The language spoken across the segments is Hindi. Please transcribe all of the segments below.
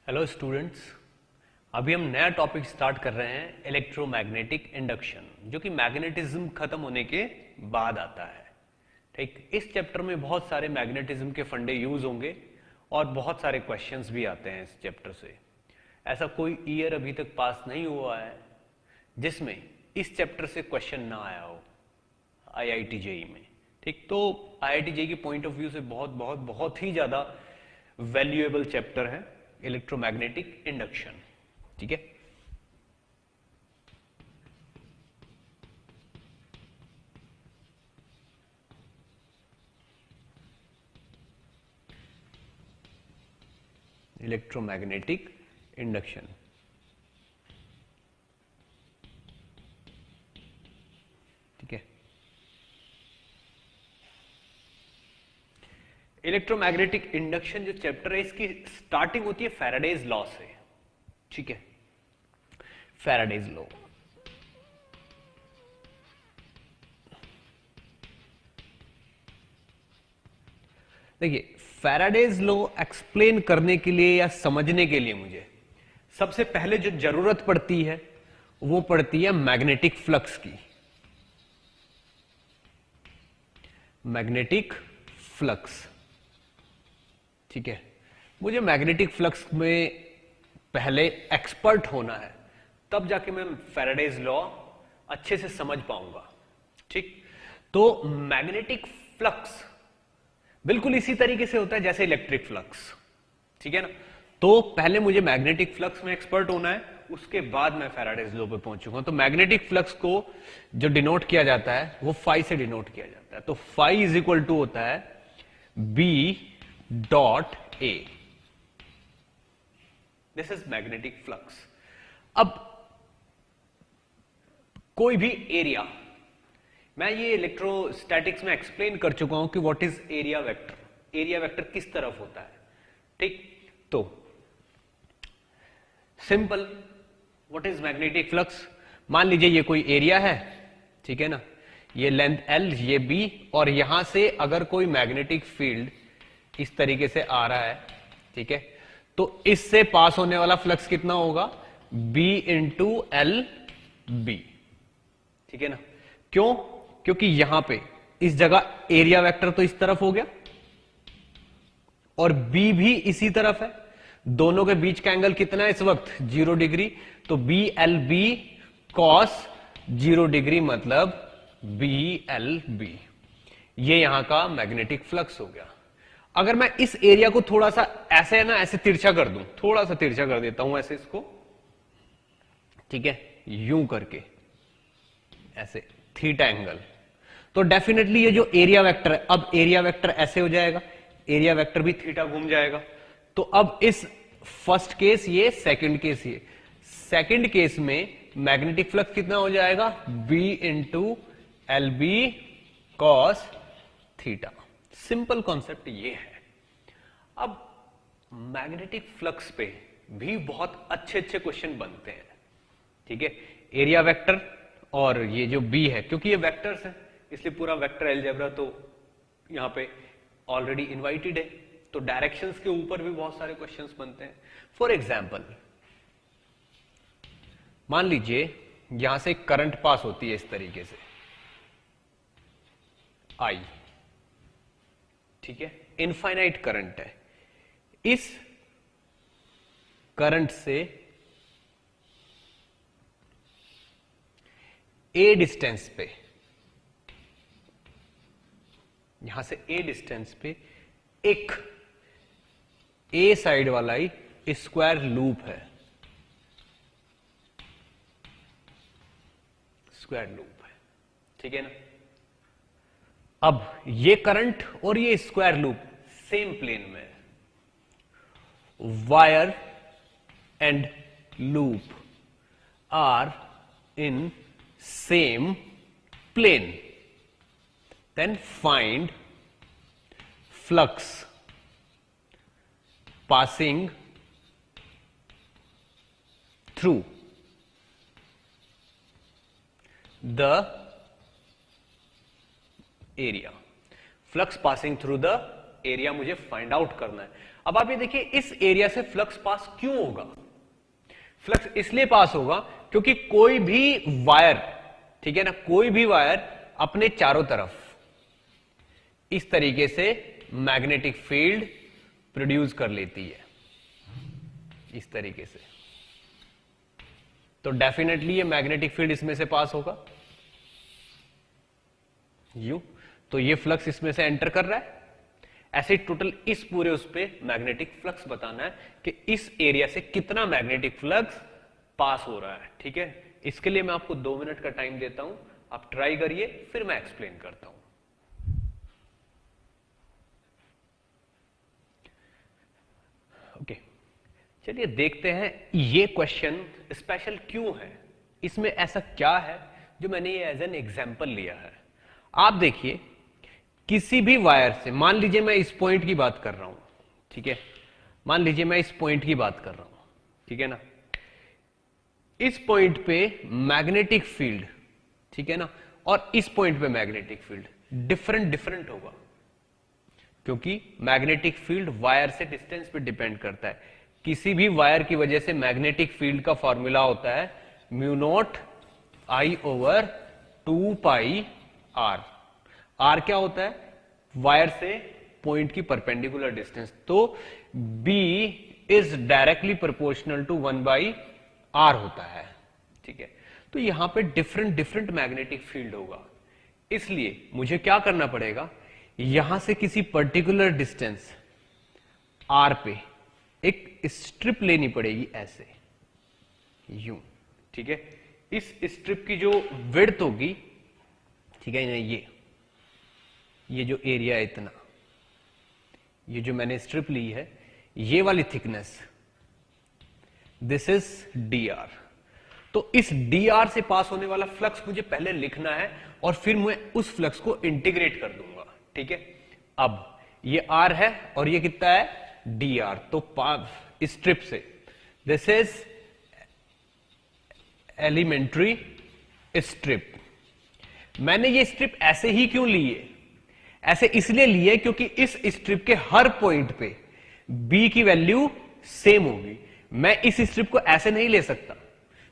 हेलो स्टूडेंट्स, अभी हम नया टॉपिक स्टार्ट कर रहे हैं इलेक्ट्रोमैग्नेटिक इंडक्शन, जो कि मैग्नेटिज्म खत्म होने के बाद आता है। ठीक, इस चैप्टर में बहुत सारे मैग्नेटिज्म के फंडे यूज होंगे और बहुत सारे क्वेश्चंस भी आते हैं इस चैप्टर से। ऐसा कोई ईयर अभी तक पास नहीं हुआ है जिसमें इस चैप्टर से क्वेश्चन ना आया हो आईआईटी जेई में। ठीक, तो आईआईटी जेई के पॉइंट ऑफ व्यू से बहुत बहुत बहुत ही ज्यादा वैल्यूएबल चैप्टर है इलेक्ट्रोमैग्नेटिक इंडक्शन। ठीक है, इलेक्ट्रोमैग्नेटिक इंडक्शन। ठीक है, इलेक्ट्रोमैग्नेटिक इंडक्शन जो चैप्टर है इसकी स्टार्टिंग होती है फैराडेज लॉ से। ठीक है, फैराडेज लॉ। देखिए, फैराडेज लॉ एक्सप्लेन करने के लिए या समझने के लिए मुझे सबसे पहले जो जरूरत पड़ती है वो पड़ती है मैग्नेटिक फ्लक्स की। Magnetic flux. ठीक है, मुझे मैग्नेटिक फ्लक्स में पहले एक्सपर्ट होना है, तब जाके मैं फैराडेज लॉ अच्छे से समझ पाऊंगा। ठीक, तो मैग्नेटिक फ्लक्स बिल्कुल इसी तरीके से होता है जैसे इलेक्ट्रिक फ्लक्स। ठीक है ना, तो पहले मुझे मैग्नेटिक फ्लक्स में एक्सपर्ट होना है, उसके बाद मैं फैराडेज लॉ पे पहुंचूंगा। तो मैग्नेटिक फ्लक्स को जो डिनोट किया जाता है वो फाई से डिनोट किया जाता है। तो फाई इज इक्वल टू होता है B dot A. This is magnetic flux. अब कोई भी एरिया, मैं ये इलेक्ट्रोस्टैटिक्स में एक्सप्लेन कर चुका हूं कि what is area vector. Area vector किस तरफ होता है। ठीक, तो simple, what is magnetic flux. मान लीजिए ये कोई एरिया है, ठीक है ना, ये लेंथ एल, ये बी, और यहां से अगर कोई मैग्नेटिक फील्ड इस तरीके से आ रहा है, ठीक है, तो इससे पास होने वाला फ्लक्स कितना होगा, बी इंटू एल बी। ठीक है ना, क्यों? क्योंकि यहां पे इस जगह एरिया वेक्टर तो इस तरफ हो गया और बी भी इसी तरफ है। दोनों के बीच का एंगल कितना है इस वक्त, 0 डिग्री। तो B L B cos 0 degree मतलब बी एल बी। ये यहां का मैग्नेटिक फ्लक्स हो गया। अगर मैं इस एरिया को थोड़ा सा ऐसे ना, ऐसे तिरछा कर दूं, थोड़ा सा तिरछा कर देता हूं ऐसे इसको, ठीक है, यूं करके ऐसे थीटा एंगल, तो डेफिनेटली ये जो एरिया वेक्टर है, अब एरिया वेक्टर ऐसे हो जाएगा, एरिया वेक्टर भी थीटा घूम जाएगा। तो अब इस फर्स्ट केस ये, सेकंड केस ये, सेकंड केस में मैग्नेटिक फ्लक्स कितना हो जाएगा, B into L B cos theta. Simple concept ये है। अब मैग्नेटिक फ्लक्स पे भी बहुत अच्छे अच्छे क्वेश्चन बनते हैं। ठीक है, एरिया वेक्टर और ये जो बी है, क्योंकि ये वेक्टर्स हैं इसलिए पूरा वेक्टर अलजेब्रा तो यहां पे ऑलरेडी इनवाइटेड है, तो डायरेक्शंस के ऊपर भी बहुत सारे क्वेश्चंस बनते हैं। फॉर एग्जांपल, मान लीजिए यहां से करंट पास होती है इस तरीके से आई, ठीक है, इनफाइनाइट करंट है। इस करंट से ए डिस्टेंस पे, यहां से ए डिस्टेंस पे एक ए साइड वाला ही स्क्वायर लूप है, स्क्वायर लूप है। ठीक है ना, अब ये करंट और ये स्क्वायर लूप सेम प्लेन में है। Wire and loop are in same plane, then find flux passing through the area. Flux passing through the area मुझे फाइंड आउट करना है। अब आप ये देखिए, इस एरिया से फ्लक्स पास क्यों होगा? फ्लक्स इसलिए पास होगा क्योंकि कोई भी वायर, ठीक है ना, कोई भी वायर अपने चारों तरफ इस तरीके से मैग्नेटिक फील्ड प्रोड्यूस कर लेती है, इस तरीके से। तो डेफिनेटली ये मैग्नेटिक फील्ड इसमें से पास होगा, यू। तो ये फ्लक्स इसमें से एंटर कर रहा है। ऐसे टोटल इस पूरे उस पे मैग्नेटिक फ्लक्स बताना है कि इस एरिया से कितना मैग्नेटिक फ्लक्स पास हो रहा है, ठीक है। इसके लिए मैं आपको 2 मिनट का टाइम देता हूं, आप ट्राई करिए, फिर मैं एक्सप्लेन करता हूं। ओके, चलिए देखते हैं ये क्वेश्चन स्पेशल क्यों है, इसमें ऐसा क्या है जो मैंने ये एज एन एग्जांपल लिया है। आप देखिए, किसी भी वायर से, मान लीजिए मैं इस पॉइंट की बात कर रहा हूं, ठीक है, मान लीजिए मैं इस पॉइंट की बात कर रहा हूं, ठीक है ना, इस पॉइंट पे मैग्नेटिक फील्ड, ठीक है ना, और इस पॉइंट पे मैग्नेटिक फील्ड डिफरेंट होगा, क्योंकि मैग्नेटिक फील्ड वायर से डिस्टेंस पे डिपेंड करता है। किसी भी वायर की वजह से मैग्नेटिक फील्ड का फॉर्मूला होता है mu naught I over 2 pi R. R क्या होता है? वायर से पॉइंट की परपेंडिकुलर डिस्टेंस। तो B is directly proportional to 1 by R होता है, ठीक है। तो यहां पे डिफरेंट मैग्नेटिक फील्ड होगा, इसलिए मुझे क्या करना पड़ेगा, यहां से किसी पर्टिकुलर डिस्टेंस आर पे एक स्ट्रिप लेनी पड़ेगी, ऐसे यूं, ठीक है। इस स्ट्रिप की जो विड्थ होगी, ठीक है ना, ये जो एरिया है इतना, ये जो मैंने स्ट्रिप ली है, ये वाली thickness, this is D R. तो इस डी आर से पास होने वाला फ्लक्स मुझे पहले लिखना है और फिर मैं उस फ्लक्स को इंटीग्रेट कर दूंगा, ठीक है। अब ये आर है और ये कितना है, डी आर। तो स्ट्रिप से, दिस इज एलिमेंट्री स्ट्रिप। मैंने ये स्ट्रिप ऐसे ही क्यों ली है? ऐसे इसलिए ली है क्योंकि इस स्ट्रिप के हर पॉइंट पे बी की वैल्यू सेम होगी। मैं इस स्ट्रिप को ऐसे नहीं ले सकता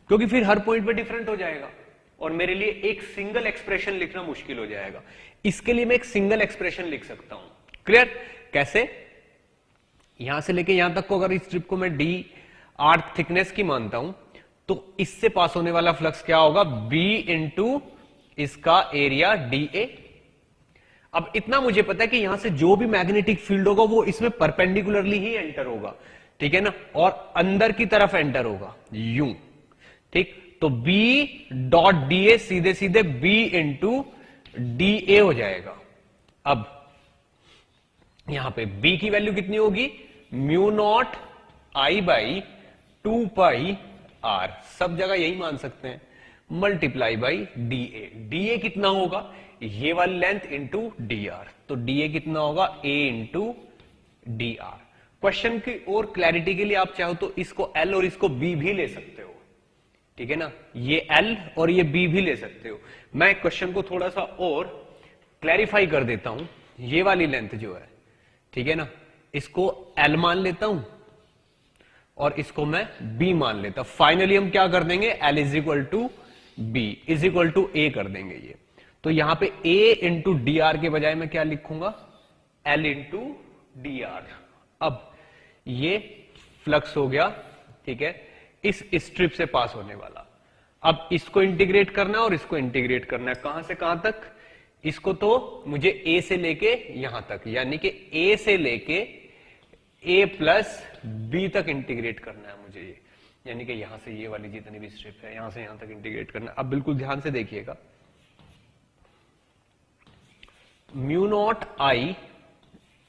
क्योंकि फिर हर पॉइंट पे डिफरेंट हो जाएगा और मेरे लिए एक सिंगल एक्सप्रेशन लिखना मुश्किल हो जाएगा। इसके लिए मैं एक सिंगल एक्सप्रेशन लिख सकता हूं। क्लियर? कैसे? यहां से लेके यहां तक को अगर इस स्ट्रिप को मैं डी आर थिकनेस की मानता हूं तो इससे पास होने वाला फ्लक्स क्या होगा, बी इंटू इसका एरिया डी ए। अब इतना मुझे पता है कि यहां से जो भी मैग्नेटिक फील्ड होगा वो इसमें परपेंडिकुलरली ही एंटर होगा, ठीक है ना, और अंदर की तरफ एंटर होगा यूं, ठीक। तो B डॉट डी ए सीधे सीधे B इंटू डी ए हो जाएगा। अब यहां पे B की वैल्यू कितनी होगी, mu naught I by 2 pi R, सब जगह यही मान सकते हैं, multiply by D A. D A कितना होगा, ये वाली लेंथ इंटू डी आर। तो डी ए कितना होगा, A into D R. Question की और क्लैरिटी के लिए आप चाहो तो इसको एल और इसको बी भी ले सकते हो, ठीक है ना, ये एल और ये बी भी ले सकते हो। मैं क्वेश्चन को थोड़ा सा और क्लैरिफाई कर देता हूं। ये वाली लेंथ जो है, ठीक है ना, इसको एल मान लेता हूं और इसको मैं बी मान लेता हूं। फाइनली हम क्या कर देंगे, L is equal to B is equal to A कर देंगे ये। तो यहां पे ए इंटू डी आर के बजाय मैं क्या लिखूंगा, एल इंटू डी आर। अब ये फ्लक्स हो गया, ठीक है, इस स्ट्रिप से पास होने वाला। अब इसको इंटीग्रेट करना है और इसको इंटीग्रेट करना है, कहां से कहां तक, इसको तो मुझे ए से लेके यहां तक, यानी कि ए से लेके ए प्लस बी तक इंटीग्रेट करना है मुझे ये, यानी कि यहां से ये वाली जितनी भी स्ट्रिप है यहां से यहां तक इंटीग्रेट करना है। अब बिल्कुल ध्यान से देखिएगा, mu naught I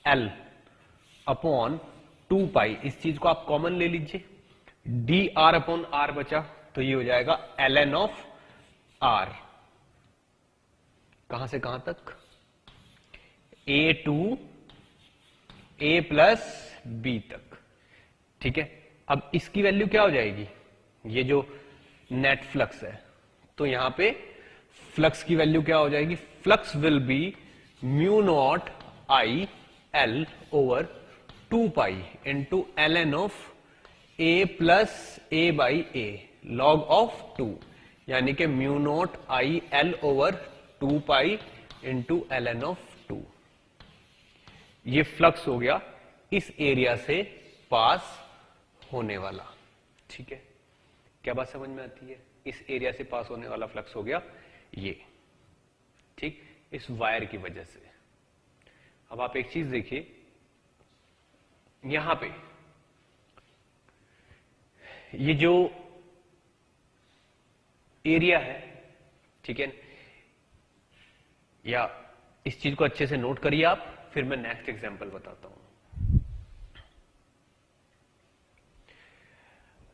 L upon 2 पाई, इस चीज को आप कॉमन ले लीजिए, डी आर अपॉन आर बचा, तो ये हो जाएगा एल एन ऑफ आर। कहां से कहां तक, ए टू ए प्लस बी तक, ठीक है। अब इसकी वैल्यू क्या हो जाएगी, ये जो नेट फ्लक्स है, तो यहां पे फ्लक्स की वैल्यू क्या हो जाएगी, flux will be mu naught I L over 2 pi into L N of A plus A by A log of 2, यानी कि mu naught I L over 2 pi into L N of 2। ये फ्लक्स हो गया इस एरिया से पास होने वाला। ठीक है, क्या बात समझ में आती है? इस एरिया से पास होने वाला फ्लक्स हो गया ये, ठीक, इस वायर की वजह से। अब आप एक चीज देखिए, यहां पे ये जो एरिया है, ठीक है, या इस चीज को अच्छे से नोट करिए आप, फिर मैं नेक्स्ट एग्जांपल बताता हूं।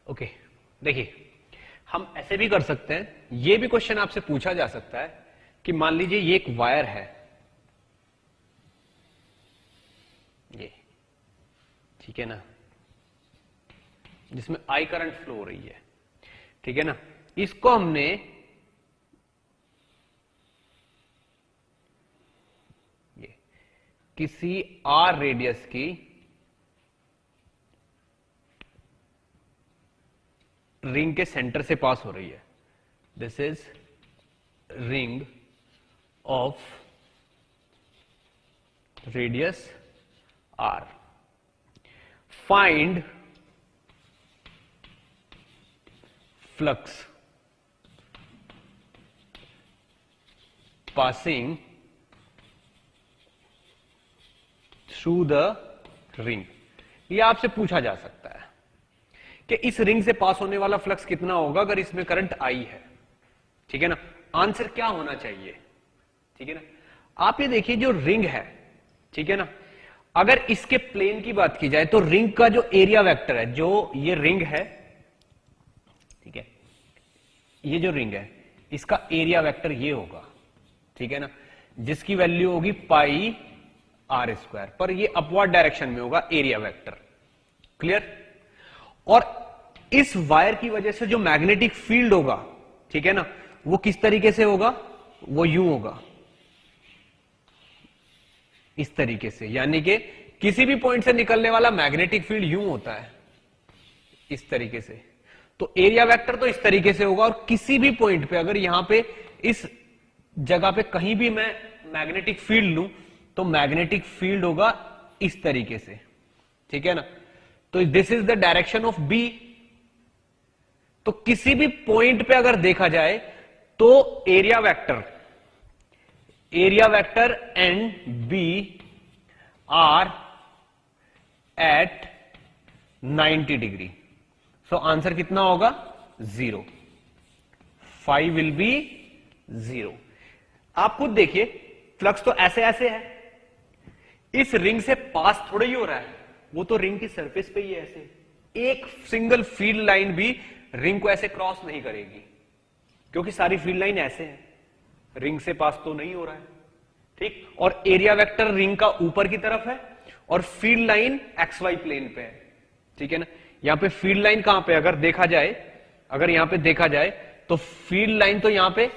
ओके, देखिए हम ऐसे भी कर सकते हैं, ये भी क्वेश्चन आपसे पूछा जा सकता है कि मान लीजिए ये एक वायर है, ये, ठीक है ना, जिसमें आई करंट फ्लो हो रही है, ठीक है ना, इसको हमने ये किसी आर रेडियस की रिंग के सेंटर से पास हो रही है। This is ring of radius R. Find flux passing through the ring. यह आपसे पूछा जा सकता है कि इस रिंग से पास होने वाला फ्लक्स कितना होगा अगर इसमें करंट आई है, ठीक है ना। आंसर क्या होना चाहिए, ठीक है ना। आप ये देखिए जो रिंग है, ठीक है ना, अगर इसके प्लेन की बात की जाए तो रिंग का जो एरिया वेक्टर है, जो ये रिंग है, ठीक है, ये जो रिंग है इसका एरिया वेक्टर ये होगा, ठीक है ना, जिसकी वैल्यू होगी पाई आर स्क्वायर, पर ये अपवर्ड डायरेक्शन में होगा एरिया वेक्टर। क्लियर। और इस वायर की वजह से जो मैग्नेटिक फील्ड होगा, ठीक है ना, वो किस तरीके से होगा, वो यूं होगा, इस तरीके से, यानी कि किसी भी पॉइंट से निकलने वाला मैग्नेटिक फील्ड यूं होता है, इस तरीके से। तो एरिया वेक्टर तो इस तरीके से होगा, और किसी भी पॉइंट पे अगर यहां पे इस जगह पे कहीं भी मैं मैग्नेटिक फील्ड लूं तो मैग्नेटिक फील्ड होगा इस तरीके से, ठीक है ना। तो this is the direction of B. तो किसी भी पॉइंट पे अगर देखा जाए तो area vector and B are at 90 degree. So answer कितना होगा, 0। 5 विल बी 0। आप खुद देखिए, फ्लक्स तो ऐसे ऐसे है, इस रिंग से पास थोड़ा ही हो रहा है, वो तो रिंग की सरफेस पे ही है ऐसे। एक सिंगल फील्ड लाइन भी रिंग को ऐसे क्रॉस नहीं करेगी, क्योंकि सारी फील्ड लाइन ऐसे है, रिंग से पास तो नहीं हो रहा है, ठीक। और एरिया वेक्टर रिंग का ऊपर की तरफ है और field line X Y plane पे है, ठीक है ना। यहां पे फील्ड लाइन कहां पे, अगर देखा जाए, अगर यहां पे देखा जाए तो फील्ड लाइन तो यहां पे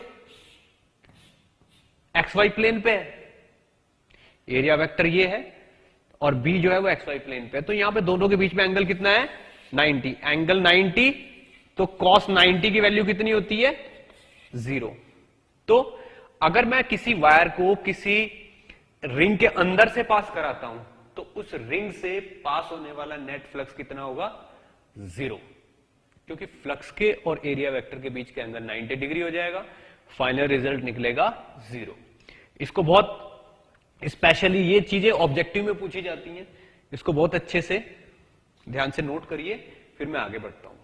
एक्स वाई प्लेन पे है, एरिया वेक्टर ये है, और बी जो है वो एक्स वाई प्लेन पे है। तो यहां पे दोनों के बीच में एंगल कितना है, 90। एंगल 90, तो cos 90 की वैल्यू कितनी होती है, 0। तो अगर मैं किसी वायर को किसी रिंग के अंदर से पास कराता हूं तो उस रिंग से पास होने वाला नेट फ्लक्स कितना होगा, 0, क्योंकि फ्लक्स के और एरिया वेक्टर के बीच का एंगल 90 डिग्री हो जाएगा। फाइनल रिजल्ट निकलेगा 0। इसको बहुत स्पेशली ये चीजें ऑब्जेक्टिव में पूछी जाती हैं, इसको बहुत अच्छे से ध्यान से नोट करिए, फिर मैं आगे बढ़ता हूं।